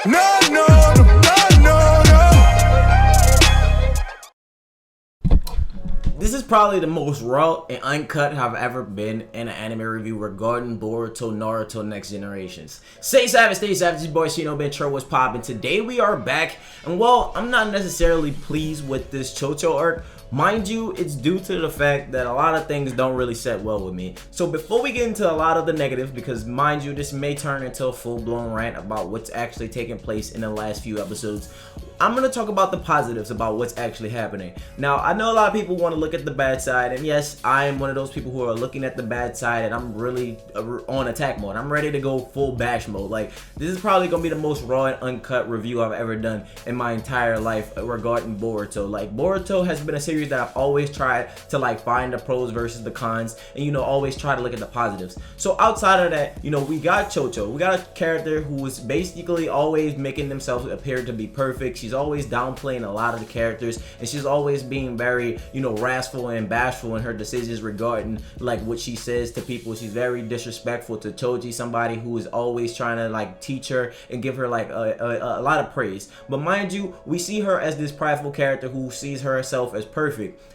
No, no, no, no, no. This is probably the most raw and uncut I've ever been in an anime review regarding Boruto Naruto Next Generations. Stay savage, this boy Shinobi intro was popping. Today we are back, and well, I'm not necessarily pleased with this ChoCho arc. Mind you, it's due to the fact that a lot of things don't really set well with me. So before we get into a lot of the negatives, because mind you, this may turn into a full-blown rant about what's actually taking place in the last few episodes, I'm going to talk about the positives about what's actually happening. Now, I know a lot of people want to look at the bad side, and yes, I am one of those people who are looking at the bad side, and I'm really on attack mode. I'm ready to go full bash mode. Like, this is probably going to be the most raw and uncut review I've ever done in my entire life regarding Boruto. Like, Boruto has been a series that I've always tried to like find the pros versus the cons, and you know, always try to look at the positives. So outside of that, you know, we got ChoCho. We got a character who is basically always making themselves appear to be perfect. She's always downplaying a lot of the characters, and she's always being very, you know, wrathful and bashful in her decisions regarding like what she says to people. She's very disrespectful to Choji, somebody who is always trying to like teach her and give her like a lot of praise. But mind you, we see her as this prideful character who sees herself as perfect.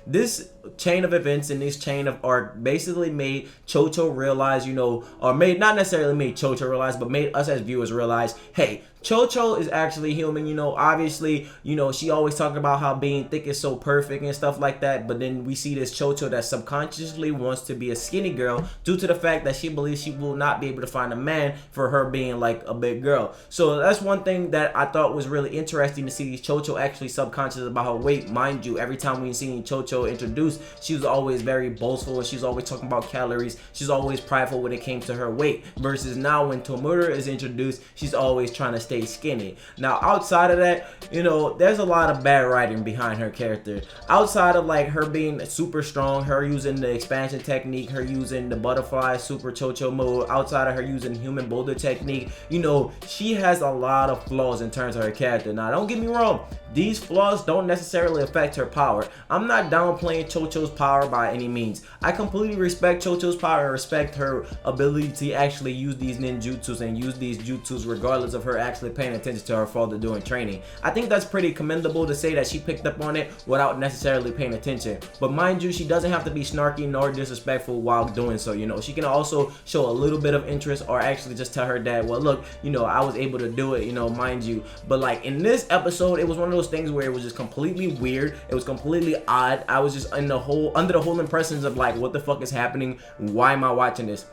This chain of events and this chain of arc basically made ChoCho realize, you know, or made, not necessarily made ChoCho realize, but made us as viewers realize, hey, ChoCho is actually human. You know, obviously, you know, she always talking about how being thick is so perfect and stuff like that, but then we see this ChoCho that subconsciously wants to be a skinny girl due to the fact that she believes she will not be able to find a man for her being like a big girl. So that's one thing that I thought was really interesting to see ChoCho actually subconscious about her weight. Mind you, every time we seen ChoCho introduced, she was always very boastful, and she's always talking about calories. She's always prideful when it came to her weight, versus now when Tomura is introduced, she's always trying to stay skinny. Now outside of that, you know, there's a lot of bad writing behind her character. Outside of like her being super strong, her using the expansion technique, her using the butterfly super ChoCho mode, outside of her using human boulder technique, you know, she has a lot of flaws in terms of her character. Now don't get me wrong, these flaws don't necessarily affect her power. I'm not downplaying ChoCho's power by any means. I completely respect ChoCho's power and respect her ability to actually use these ninjutsus and use these jutsus regardless of her actually paying attention to her father doing training. I think that's pretty commendable to say that she picked up on it without necessarily paying attention. But mind you, she doesn't have to be snarky nor disrespectful while doing so. You know, she can also show a little bit of interest, or actually just tell her dad, well look, you know, I was able to do it, you know, mind you. But like in this episode, it was one of those things where it was just completely weird. It was completely odd. I was just in the under the whole impressions of like, what the fuck is happening? Why am I watching this?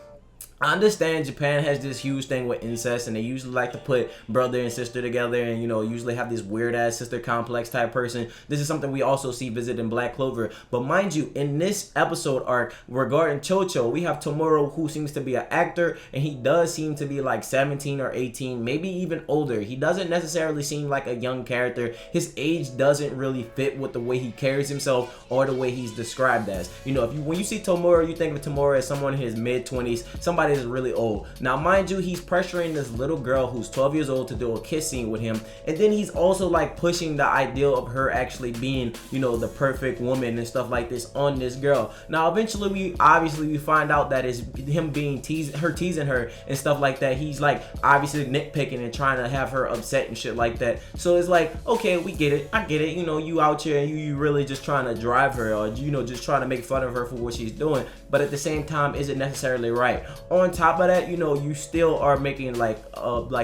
I understand Japan has this huge thing with incest, and they usually like to put brother and sister together, and you know, usually have this weird ass sister complex type person. This is something we also see visited in Black Clover. But mind you, in this episode arc regarding ChoCho, we have Tomura, who seems to be an actor, and he does seem to be like 17 or 18, maybe even older. He doesn't necessarily seem like a young character. His age doesn't really fit with the way he carries himself or the way he's described as. You know, when you see Tomura, you think of Tomura as someone in his mid-20s, somebody is really old. Now mind you, he's pressuring this little girl who's 12 years old to do a kiss scene with him, and then he's also like pushing the ideal of her actually being, you know, the perfect woman and stuff like this on this girl. Now eventually we find out that it's him being teasing her and stuff like that. He's like obviously nitpicking and trying to have her upset and shit like that. So it's like, okay, we get it, I get it, you know, you out here and you really just trying to drive her, or you know, just trying to make fun of her for what she's doing, but at the same time, is it necessarily right? On top of that, you know, you still are making like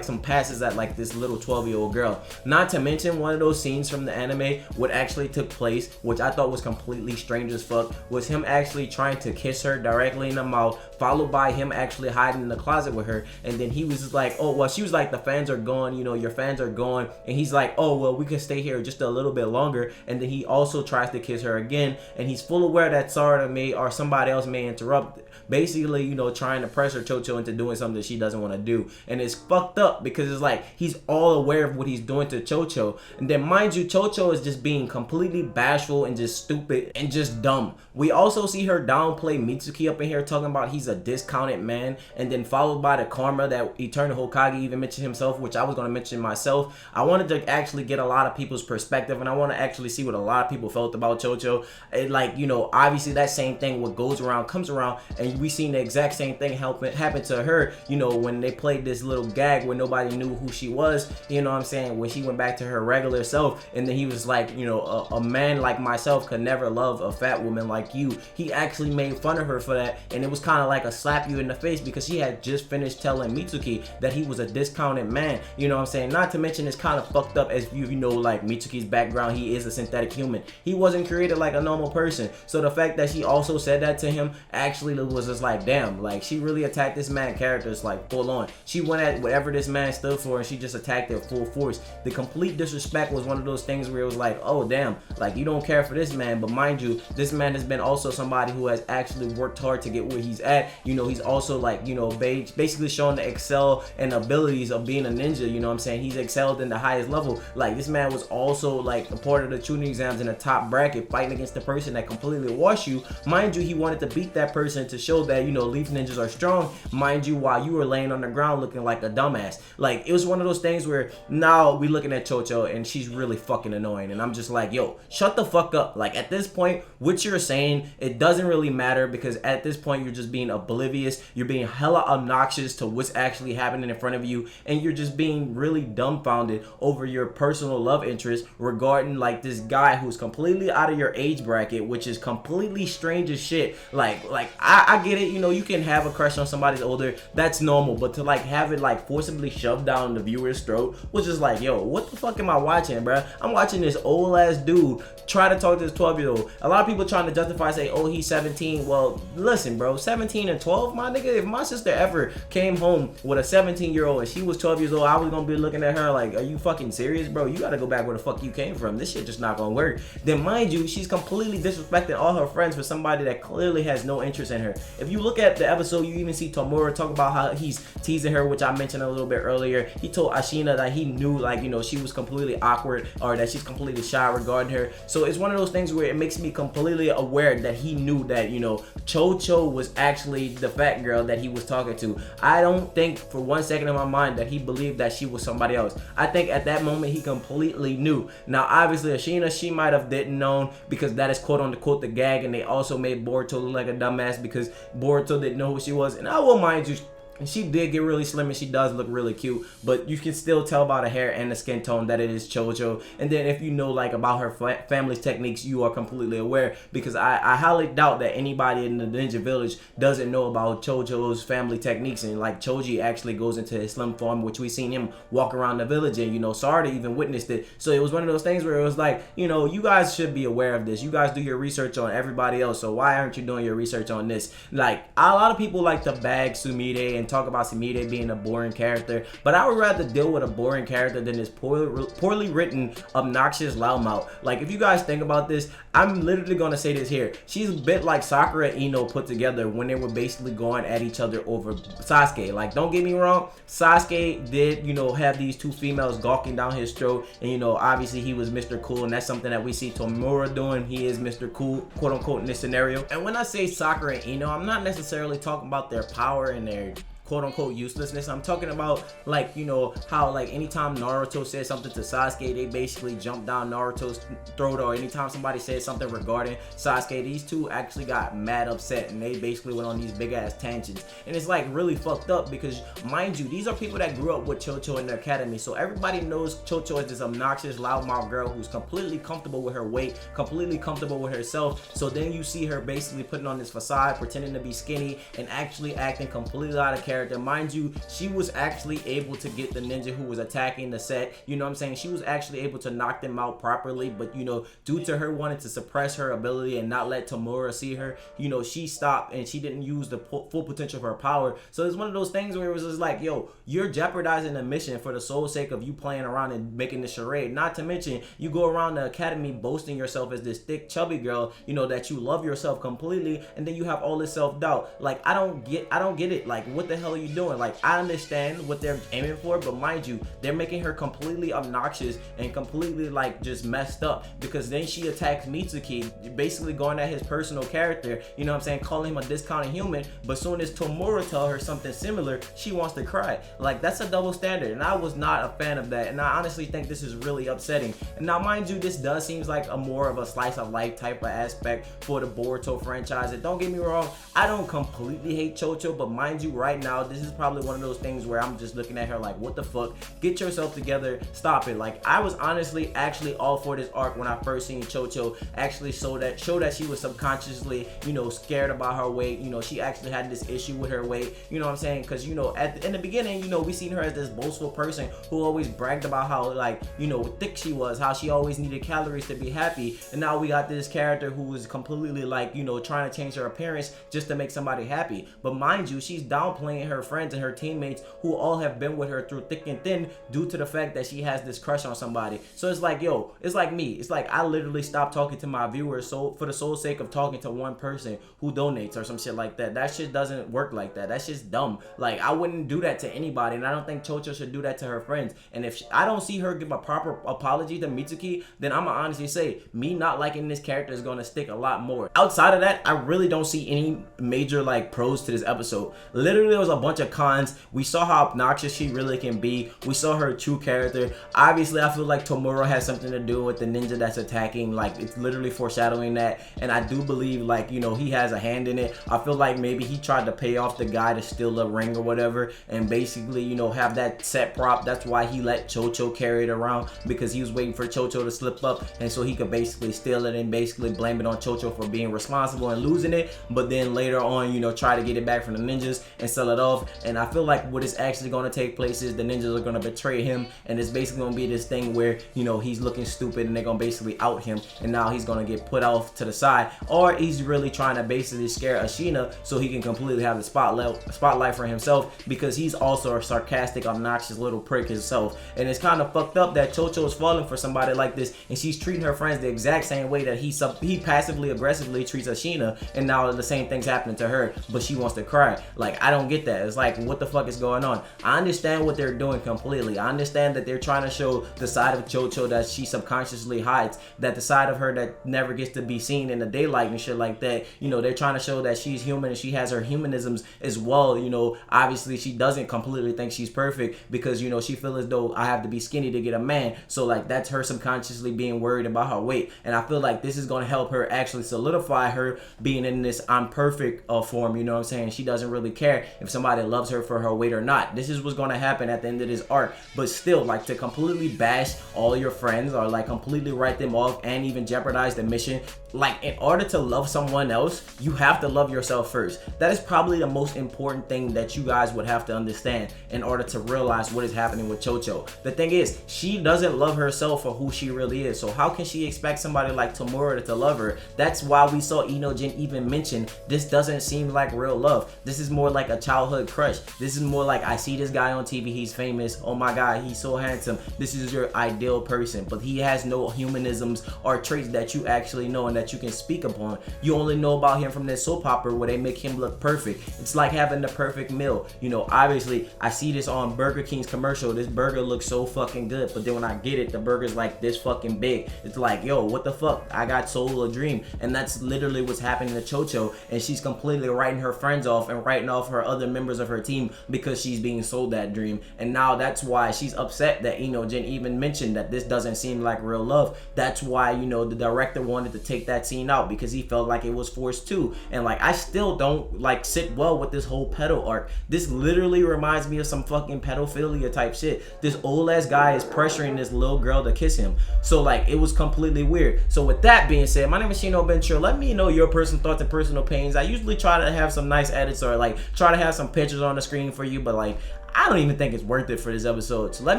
some passes at like this little 12-year-old girl. Not to mention, one of those scenes from the anime what actually took place, which I thought was completely strange as fuck, was him actually trying to kiss her directly in the mouth, followed by him actually hiding in the closet with her. And then he was just like, oh well, she was like, the fans are gone, you know, your fans are gone. And he's like, oh well, we can stay here just a little bit longer. And then he also tries to kiss her again, and he's full aware that Sarada may, or somebody else may interrupt, basically, you know, trying to pressure ChoCho into doing something that she doesn't want to do. And it's fucked up because it's like he's all aware of what he's doing to ChoCho. And then mind you, ChoCho is just being completely bashful and just stupid and just dumb. We also see her downplay Mitsuki up in here, talking about he's he's a discounted man, and then followed by the karma that Eternal Hokage even mentioned himself, which I was going to mention myself. I wanted to actually get a lot of people's perspective, and I want to actually see what a lot of people felt about ChoCho. And like, you know, obviously that same thing, what goes around comes around, and we seen the exact same thing happen to her, you know, when they played this little gag where nobody knew who she was, you know what I'm saying, when she went back to her regular self, and then he was like, you know, a man like myself could never love a fat woman like you. He actually made fun of her for that, and it was kind of like a slap you in the face, because she had just finished telling Mitsuki that he was a discounted man, you know what I'm saying. Not to mention, it's kind of fucked up, as you know, like Mitsuki's background, he is a synthetic human. He wasn't created like a normal person. So the fact that she also said that to him actually was just like, damn, like she really attacked this man characters like full on. She went at whatever this man stood for, and she just attacked it full force. The complete disrespect was one of those things where it was like, oh damn, like you don't care for this man. But mind you, this man has been also somebody who has actually worked hard to get where he's at. You know, he's also like, you know, basically showing the excel and abilities of being a ninja, you know what I'm saying. He's excelled in the highest level. Like this man was also like a part of the tuning exams in the top bracket, fighting against the person that completely washed you. Mind you, he wanted to beat that person to show that, you know, leaf ninjas are strong, mind you, while you were laying on the ground looking like a dumbass. Like it was one of those things where now we looking at ChoCho and she's really fucking annoying, and I'm just like, yo, shut the fuck up. Like at this point, what you're saying, it doesn't really matter, because at this point you're just being oblivious, you're being hella obnoxious to what's actually happening in front of you, and you're just being really dumbfounded over your personal love interest regarding like this guy who's completely out of your age bracket, which is completely strange as shit. Like I get it, you know, you can have a crush on somebody older, that's normal, but to like have it like forcibly shoved down the viewer's throat was just like, yo, what the fuck am I watching, bro? I'm watching this old ass dude try to talk to this 12-year-old. A lot of people trying to justify, say, oh, he's 17. Well, listen, bro, 17 and 12, my nigga, if my sister ever came home with a 17-year-old and she was 12 years old, I was gonna be looking at her like, are you fucking serious, bro? You gotta go back where the fuck you came from. This shit just not gonna work. Then mind you, she's completely disrespecting all her friends for somebody that clearly has no interest in her. If you look at the episode, you even see Tomura talk about how he's teasing her, which I mentioned a little bit earlier. He told Ashina that he knew, like, you know, she was completely awkward, or that she's completely shy regarding her. So it's one of those things where it makes me completely aware that he knew that, you know, ChoCho was actually the fat girl that he was talking to. I don't think for one second in my mind that he believed that she was somebody else. I think at that moment he completely knew. Now obviously Ashina, she might have didn't known, because that is quote unquote the gag, and they also made Boruto look like a dumbass because Boruto didn't know who she was. And I will mind you, she did get really slim, and she does look really cute, but you can still tell by the hair and the skin tone that it is ChoCho. And then if you know like about her family's techniques, you are completely aware, because I highly doubt that anybody in the ninja village doesn't know about ChoCho's family techniques. And like Choji actually goes into his slim form, which we seen him walk around the village, and you know Sarada even witnessed it. So it was one of those things where it was like, you know, you guys should be aware of this. You guys do your research on everybody else, so why aren't you doing your research on this? Like a lot of people like to bag Sumire and talk about Sumire being a boring character, but I would rather deal with a boring character than this poorly written, obnoxious loudmouth. Like if you guys think about this, I'm literally gonna say this here. She's a bit like Sakura and Ino put together when they were basically going at each other over Sasuke. Like don't get me wrong, Sasuke did, you know, have these two females gawking down his throat, and you know obviously he was Mr. Cool, and that's something that we see Tomura doing. He is Mr. Cool, quote unquote, in this scenario. And when I say Sakura and Ino, I'm not necessarily talking about their power and their quote unquote uselessness. I'm talking about like, you know, how like anytime Naruto said something to Sasuke, they basically jumped down Naruto's throat, or anytime somebody said something regarding Sasuke, these two actually got mad upset, and they basically went on these big ass tangents. And it's like really fucked up, because mind you, these are people that grew up with ChoCho in the academy, so everybody knows ChoCho is this obnoxious loudmouth girl who's completely comfortable with her weight, completely comfortable with herself. So then you see her basically putting on this facade, pretending to be skinny, and actually acting completely out of character. Mind you, she was actually able to get the ninja who was attacking the set, you know what I'm saying, she was actually able to knock them out properly, but you know, due to her wanting to suppress her ability and not let Tomura see her, you know, she stopped and she didn't use the full potential of her power. So it's one of those things where it was just like, yo, you're jeopardizing the mission for the sole sake of you playing around and making the charade. Not to mention, you go around the academy boasting yourself as this thick chubby girl, you know, that you love yourself completely, and then you have all this self-doubt. Like I don't get it. Like what the hell hell are you doing? Like, I understand what they're aiming for, but mind you, they're making her completely obnoxious and completely like just messed up, because then she attacks Mitsuki, basically going at his personal character, you know what I'm saying, calling him a discounted human, but soon as Tomura tell her something similar, she wants to cry. Like, that's a double standard, and I was not a fan of that, and I honestly think this is really upsetting. And now mind you, this does seems like a more of a slice of life type of aspect for the Boruto franchise, and don't get me wrong, I don't completely hate ChoCho, but mind you, right now this is probably one of those things where I'm just looking at her like, what the fuck, get yourself together, stop it. Like, I was honestly actually all for this arc when I first seen ChoCho actually show that she was subconsciously, you know, scared about her weight. You know, she actually had this issue with her weight, you know what I'm saying, because, you know, in the beginning, you know, we seen her as this boastful person who always bragged about how, like, you know, thick she was, how she always needed calories to be happy, and now we got this character who was completely like, you know, trying to change her appearance just to make somebody happy. But mind you, she's downplaying her friends and her teammates who all have been with her through thick and thin due to the fact that she has this crush on somebody. So it's like, yo, it's like me, it's like I literally stopped talking to my viewers so for the sole sake of talking to one person who donates or some shit like that. That shit doesn't work like that. That's just dumb. Like, I wouldn't do that to anybody, and I don't think ChoCho should do that to her friends. And if I don't see her give a proper apology to Mitsuki, then I'm gonna honestly say me not liking this character is gonna stick a lot more. Outside of that, I really don't see any major like pros to this episode. Literally, there was a bunch of cons. We saw how obnoxious she really can be. We saw her true character. Obviously, I feel like Tomura has something to do with the ninja that's attacking. Like, it's literally foreshadowing that, and I do believe, like, you know, he has a hand in it. I feel like maybe he tried to pay off the guy to steal a ring or whatever, and basically, you know, have that set prop. That's why he let ChoCho carry it around, because he was waiting for ChoCho to slip up, and so he could basically steal it and basically blame it on ChoCho for being responsible and losing it, but then later on, you know, try to get it back from the ninjas and sell it off. And I feel like what is actually going to take place is the ninjas are going to betray him, and it's basically going to be this thing where, you know, he's looking stupid and they're going to basically out him, and now he's going to get put off to the side, or he's really trying to basically scare Ashina so he can completely have the spotlight for himself, because he's also a sarcastic, obnoxious little prick himself. And it's kind of fucked up that ChoCho is falling for somebody like this, and she's treating her friends the exact same way that he passively aggressively treats Ashina, and now the same thing's happening to her, but she wants to cry. Like, I don't get that. It's like, what the fuck is going on? I understand what they're doing completely. I understand that they're trying to show the side of ChoCho that she subconsciously hides, that the side of her that never gets to be seen in the daylight and shit like that. You know, they're trying to show that she's human and she has her humanisms as well. You know, obviously she doesn't completely think she's perfect, because, you know, she feels as though I have to be skinny to get a man. So like, that's her subconsciously being worried about her weight, and I feel like this is going to help her actually solidify her being in this I'm perfect form. You know what I'm saying? She doesn't really care if somebody loves her for her weight or not. This is what's going to happen at the end of this arc. But still, like, to completely bash all your friends or like completely write them off and even jeopardize the mission, like, in order to love someone else, you have to love yourself first. That is probably the most important thing that you guys would have to understand in order to realize what is happening with ChoCho. The thing is, she doesn't love herself for who she really is, so how can she expect somebody like Tomura to love her? That's why we saw Inojin even mention this doesn't seem like real love. This is more like a childhood crush. This is more like, I see this guy on TV, he's famous, oh my god, he's so handsome, this is your ideal person, but he has no humanisms or traits that you actually know and that you can speak upon. You only know about him from this soap opera where they make him look perfect. It's like having the perfect meal. You know, obviously I see this on Burger King's commercial, this burger looks so fucking good, but then when I get it, the burger's like this fucking big. It's like, yo, what the fuck, I got sold a dream. And that's literally what's happening to ChoCho, and she's completely writing her friends off and writing off her other members of her team because she's being sold that dream. And now that's why she's upset that Inojin even mentioned that this doesn't seem like real love. That's why, you know, the director wanted to take that scene out, because he felt like it was forced too. And like, I still don't like sit well with this whole pedo arc. This literally reminds me of some fucking pedophilia type shit. This old ass guy is pressuring this little girl to kiss him. So like, it was completely weird. So with that being said, my name is Shino Bencho. Let me know your personal thoughts and personal opinions. I usually try to have some nice edits or like try to have some pictures on the screen for you, but like, I don't even think it's worth it for this episode. So let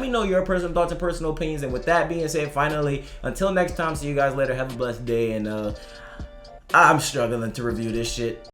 me know your personal thoughts and personal opinions. And with that being said, finally, until next time, see you guys later. Have a blessed day. And I'm struggling to review this shit.